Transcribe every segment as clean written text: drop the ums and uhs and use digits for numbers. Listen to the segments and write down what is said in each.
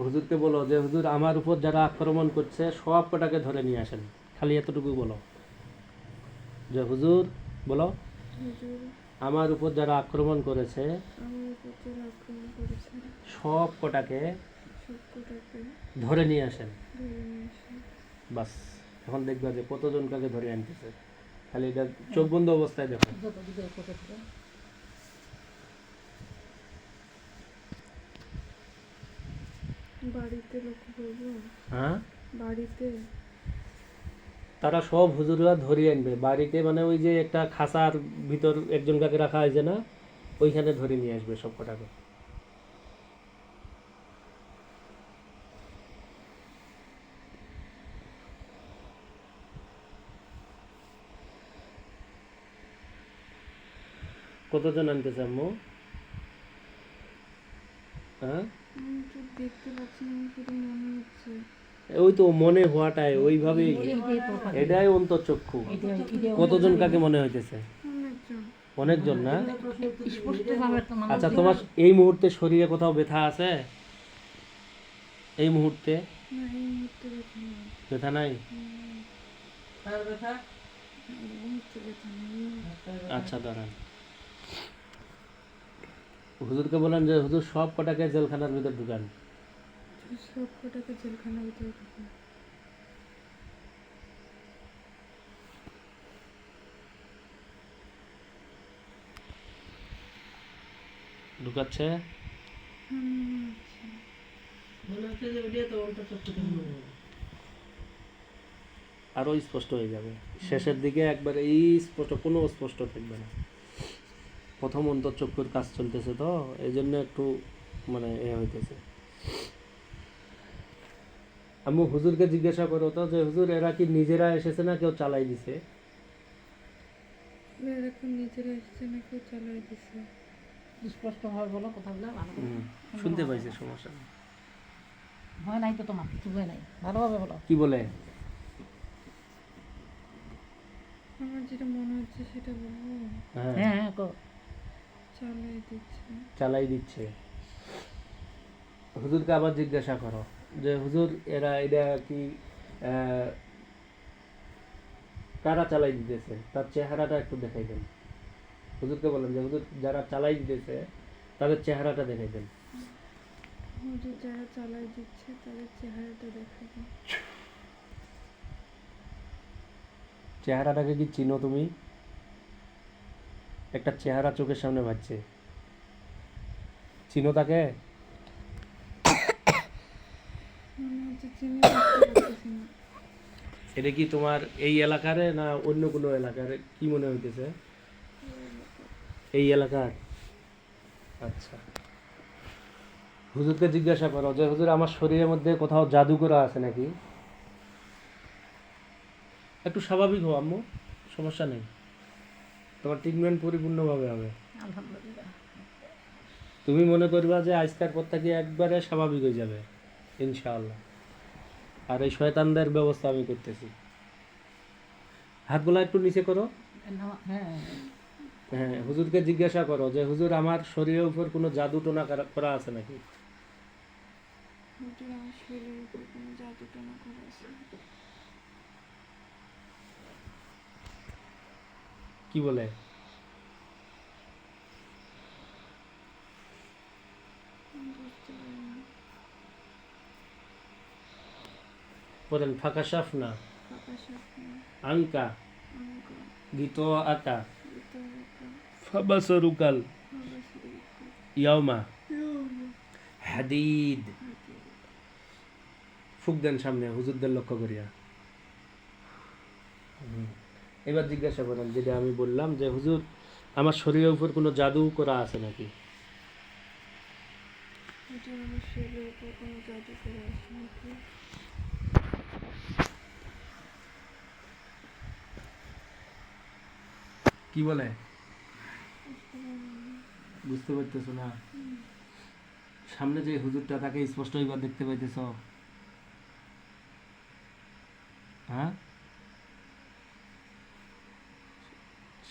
হুজুরকে বলো যে হুজুর আমার উপর যারা আক্রমণ করছে সব কটাকে ধরে নিয়ে আসেন। খালি এতটুকু বলো যে হুজুর, বলো হুজুর আমার উপর যারা আক্রমণ করেছে আমার উপর যারা আক্রমণ করেছে সব কটাকে সবকটাকে ধরে নিয়ে আসেন। ধরে নিয়ে আসেন। বাস, এখন দেখবা যে কতজন কাকে ধরে আনতেছে। খালি এটা চোখ বন্ধ অবস্থায় দেখো। বাড়িতে লক্ষ্য করবো, হ্যাঁ, বাড়িতে তারা সব হুজুররা ধরিয়ে আনবে বাড়িতে, মানে ওই যে একটা খাঁচার ভিতর একজন কাকে রাখা হয়েছে না, ওইখানে ধরে নিয়ে আসবে সব কটাকে। কতজন আনতেছে আম্মু? হ্যাঁ, আমি তো দেখতে পাচ্ছি না, আমি শুধু মনে হচ্ছে। ওই তো মনে হওয়াটাই ওইভাবেই, এটাই অন্তর্চক্ষু। কতজন কাকে মনে হইতেছে? অনেকজন। অনেকজন না? আচ্ছা, তোমার এই মুহূর্তে শরীরে কোথাও ব্যথা আছে? এই মুহূর্তে না, এই মুহূর্তে ব্যথা নেই। ব্যথা নাই? এই মুহূর্তে ব্যথা নেই। আচ্ছা, দাঁড়ান। হুজুরকে বলেন যে হুজুর সব কটাকে জেলখানার ভিতর ঢুকান। সবকটাকে জেলখানার ভিতরে ঢুকে। ঢুকাচ্ছে? আরো স্পষ্ট হয়ে যাবে শেষের দিকে, একবারে এই স্পষ্ট, কোনো স্পষ্ট থাকবে না। প্রথম অন্তর্চক্ষুর কাজ চলতেছে তো, এই জন্য একটু মানে হইতেছে। আমি হুজুরকে জিজ্ঞাসা করো তো যে হুজুর এরা কি নিজেরা এসেছে না কেউ চালাই দিছে? এরকম নিজেরা এসছে না কেউ চালাই দিছে। স্পষ্টভাবে বলো কথাগুলো ভালো করে। শুনতে পাইছে, সমস্যা নেই। ভয় নাই তো, তোমার কিছু ভয় নাই, ভালোভাবে বলো। কি বলে? আমার যেটা মনে হচ্ছে সেটা বলবো। হ্যাঁ, হ্যাঁ হ্যাঁ কো। চালাই দিচ্ছে। চালাই দিচ্ছে। হুজুরকে আবার জিজ্ঞাসা করো যে হুজুর এরা এটা কি কারা চালাই দিতেছে, তার চেহারাটা একটু দেখাই দেন। হুজুরকে বলেন যে হুজুর যারা চালাই দিতেছে তাদের চেহারাটা দেখাই দেন। হুজুর যারা চালাই দিচ্ছে তাদের চেহারাটা দেখাবে। চেহারাটাকে কি চিনো তুমি? একটা চেহারা চোখের সামনে ভাসছে, চিনো তাকে? মনে হচ্ছে চিনি বুঝতে পারতেছি না। এটা কি তোমার এই এলাকারে না অন্য কোনো এলাকার, কি মনে হইতেছে? এই এলাকার। আচ্ছা, হুজুরকে জিজ্ঞাসা করো যে হুজুর আমার শরীরের মধ্যে কোথাও জাদু করা আছে নাকি? একটু স্বাভাবিক হও আম্মু, সমস্যা নেই, তোমার ট্রিটমেন্ট পরিপূর্ণভাবে হবে। আলহামদুলিল্লাহ। তুমি মনে করবা যে আজকের পর থেকে একবারে স্বাভাবিক হয়ে যাবে ইনশাআল্লাহ। আর এই শয়তানদের ব্যবস্থা আমি করতেছি। হাতগুলা একটু নিচে করো। হ্যাঁ হ্যাঁ, হুজুরকে জিজ্ঞাসা করো যে হুজুর আমার শরীরের উপর কোনো জাদু টোনা করা আছে নাকি? হুজুর আমার শরীরের উপর কোনো জাদু টানা করা আছে। কি বলে? বুঝতে পারি না। বলেন ফাঁকাশাফ না ফাঁকা স্বপ্ন, আঙ্কা অঙ্ক, গীত আকা বিতর্ক, ফাবাসরুকাল অবসরিক, ইয়াউমা হাদিদ। হাতি। ফুক দেন সামনে হুজুরদের লক্ষ্য করিয়া। এবার জিজ্ঞাসা করেন যেটা আমি বললাম যে হুজুর আমার শরীরের উপর কোনো জাদু করা আছে নাকি? হুজুর আমার শরীরের উপর কোনো জাদু করা আছে নাকি? কি বলে? বুঝতে পারি না। বুঝতে পারতেছো না? সামনে যে হুজুরটা তাকে স্পষ্ট এবার দেখতে পাইতেছ? হ্যাঁ,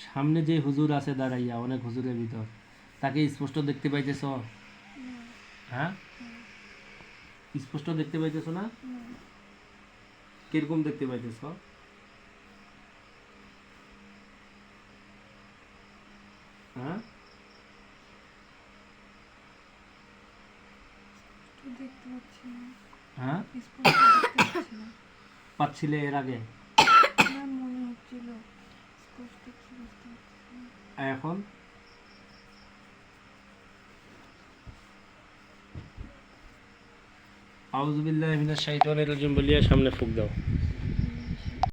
সামনে যে হুজুর আছে দাঁড়াইয়া অনেক হুজুরের ভিতর, তাকে স্পষ্ট দেখতে পাইতেছ? না। হ্যাঁ, স্পষ্ট দেখতে পাইতেছো না? কিরকম দেখতে পাইতেছ? হ্যাঁ, তো দেখতে পাচ্ছি না, হ্যাঁ, স্পষ্ট দেখতে পাচ্ছি না। পাচ্ছিলে এর আগে, আমার মনে হচ্ছিল স্পষ্ট কিছু বুঝতে পারছি না। আর এখন? আউযু বিল্লাহি মিনাশ শাইতানির রাজিম বলিয়া সামনে ফুঁক দাও।